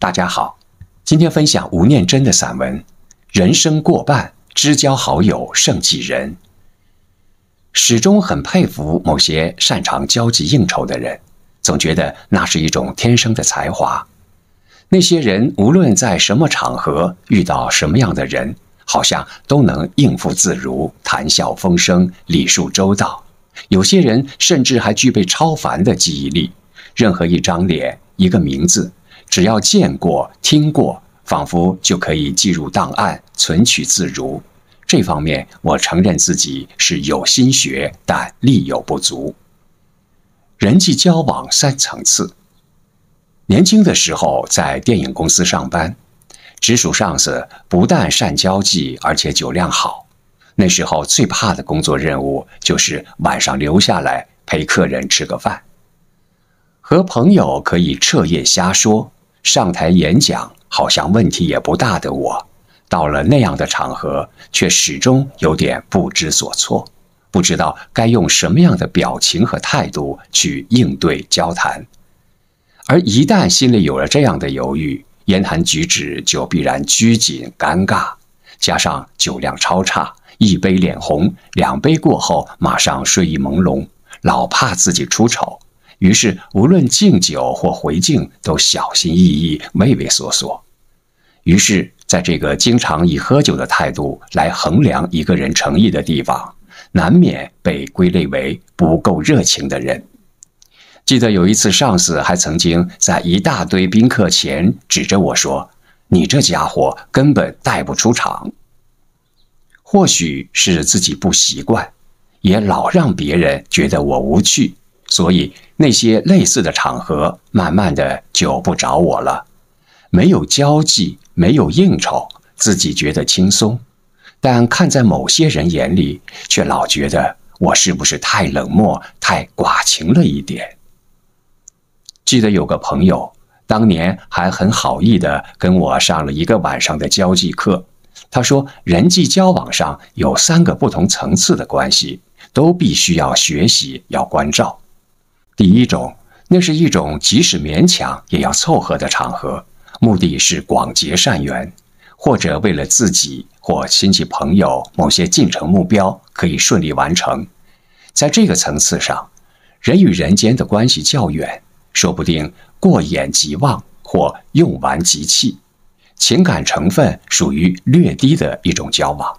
大家好，今天分享吴念真的散文《人生过半，知交好友胜几人》。始终很佩服某些擅长交际应酬的人，总觉得那是一种天生的才华。那些人无论在什么场合遇到什么样的人，好像都能应付自如，谈笑风生，礼数周到。有些人甚至还具备超凡的记忆力，任何一张脸，一个名字，只要见过、听过，仿佛就可以记入档案，存取自如。这方面，我承认自己是有心学，但力有不足。人际交往3层次。年轻的时候在电影公司上班，直属上司不但善交际，而且酒量好。那时候最怕的工作任务就是晚上留下来陪客人吃个饭。和朋友可以彻夜瞎说，上台演讲好像问题也不大的我，到了那样的场合，却始终有点不知所措，不知道该用什么样的表情和态度去应对交谈。而一旦心里有了这样的犹豫，言谈举止就必然拘谨尴尬，加上酒量超差，一杯脸红，2杯过后马上睡意朦胧，老怕自己出丑，于是无论敬酒或回敬都小心翼翼，畏畏缩缩。于是在这个经常以喝酒的态度来衡量一个人诚意的地方，难免被归类为不够热情的人。记得有一次，上司还曾经在一大堆宾客前指着我说：“你这家伙根本带不出场。”或许是自己不习惯，也老让别人觉得我无趣，所以那些类似的场合慢慢的就不找我了。没有交际，没有应酬，自己觉得轻松，但看在某些人眼里，却老觉得我是不是太冷漠，太寡情了一点。记得有个朋友，当年还很好意的跟我上了1个晚上的交际课。他说，人际交往上有3个不同层次的关系，都必须要学习，要关照。第一种，那是一种即使勉强也要凑合的场合，目的是广结善缘，或者为了自己或亲戚朋友某些进程目标可以顺利完成。在这个层次上，人与人间的关系较远，说不定过眼即忘或用完即弃，情感成分属于略低的一种交往。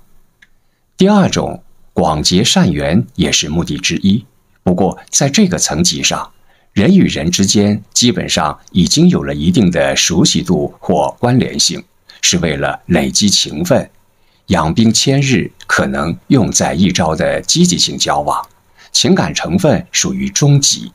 第二种，广结善缘也是目的之一，不过在这个层级上，人与人之间基本上已经有了一定的熟悉度或关联性，是为了累积情分，养兵千日可能用在一朝的积极性交往，情感成分属于中级。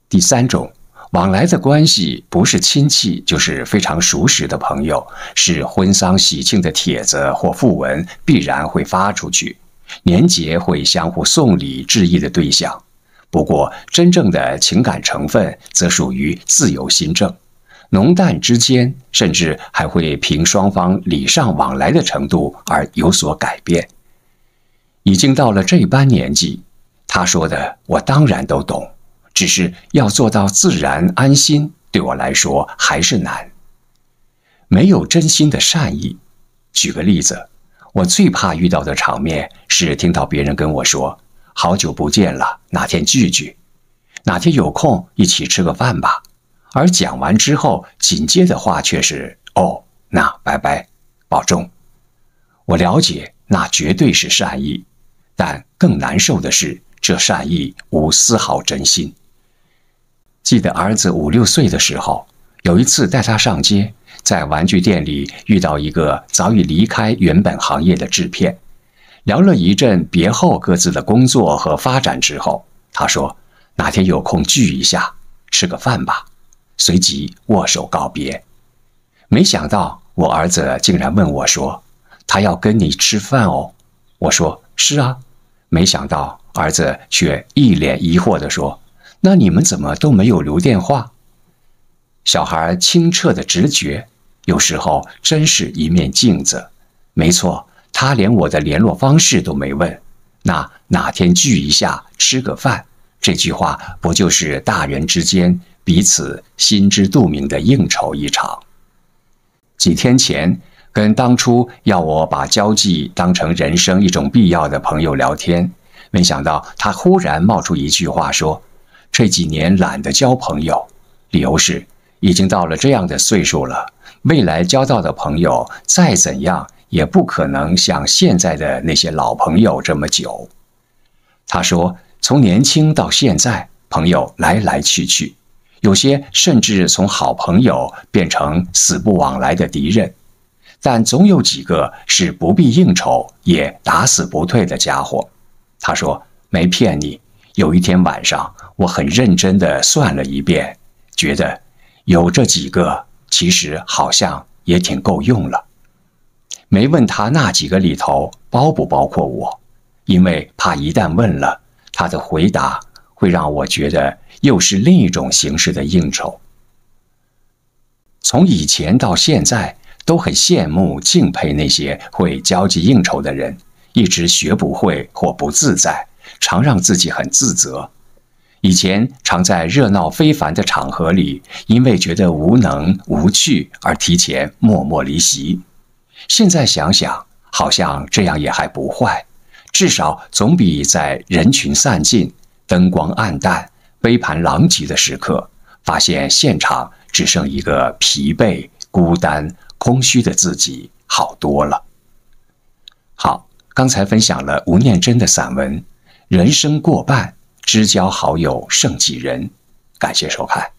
第三种，往来的关系不是亲戚就是非常熟识的朋友，是婚丧喜庆的帖子或讣文必然会发出去，年节会相互送礼致意的对象。不过真正的情感成分则属于自由心证，浓淡之间甚至还会凭双方礼尚往来的程度而有所改变。已经到了这般年纪，他说的我当然都懂，只是要做到自然安心，对我来说还是难。没有真心的善意。举个例子，我最怕遇到的场面是听到别人跟我说，好久不见了，哪天聚聚，哪天有空一起吃个饭吧。而讲完之后，紧接的话却是，哦，那拜拜，保重。我了解，那绝对是善意，但更难受的是，这善意无丝毫真心。记得儿子5、6岁的时候，有一次带他上街，在玩具店里遇到一个早已离开原本行业的制片，聊了一阵别后各自的工作和发展之后，他说哪天有空聚一下，吃个饭吧，随即握手告别。没想到我儿子竟然问我说，他要跟你吃饭哦。我说是啊。没想到儿子却一脸疑惑地说，那你们怎么都没有留电话？小孩清澈的直觉，有时候真是一面镜子。没错，他连我的联络方式都没问，那哪天聚一下吃个饭，这句话不就是大人之间彼此心知肚明的应酬一场？几天前跟当初要我把交际当成人生一种必要的朋友聊天，没想到他忽然冒出一句话说，这几年懒得交朋友，理由是已经到了这样的岁数了，未来交到的朋友再怎样也不可能像现在的那些老朋友这么久。他说，从年轻到现在，朋友来来去去，有些甚至从好朋友变成死不往来的敌人，但总有几个是不必应酬也打死不退的家伙。他说，没骗你，有一天晚上我很认真地算了一遍，觉得有这几个其实好像也挺够用了。没问他那几个里头包不包括我，因为怕一旦问了，他的回答会让我觉得又是另一种形式的应酬。从以前到现在，都很羡慕敬佩那些会交际应酬的人，一直学不会或不自在，常让自己很自责。以前常在热闹非凡的场合里，因为觉得无能无趣而提前默默离席。现在想想，好像这样也还不坏，至少总比在人群散尽、灯光暗淡、杯盘狼藉的时刻，发现现场只剩一个疲惫、孤单、空虚的自己好多了。好，刚才分享了吴念真的散文《人生过半，知交好友胜几人》，感谢收看。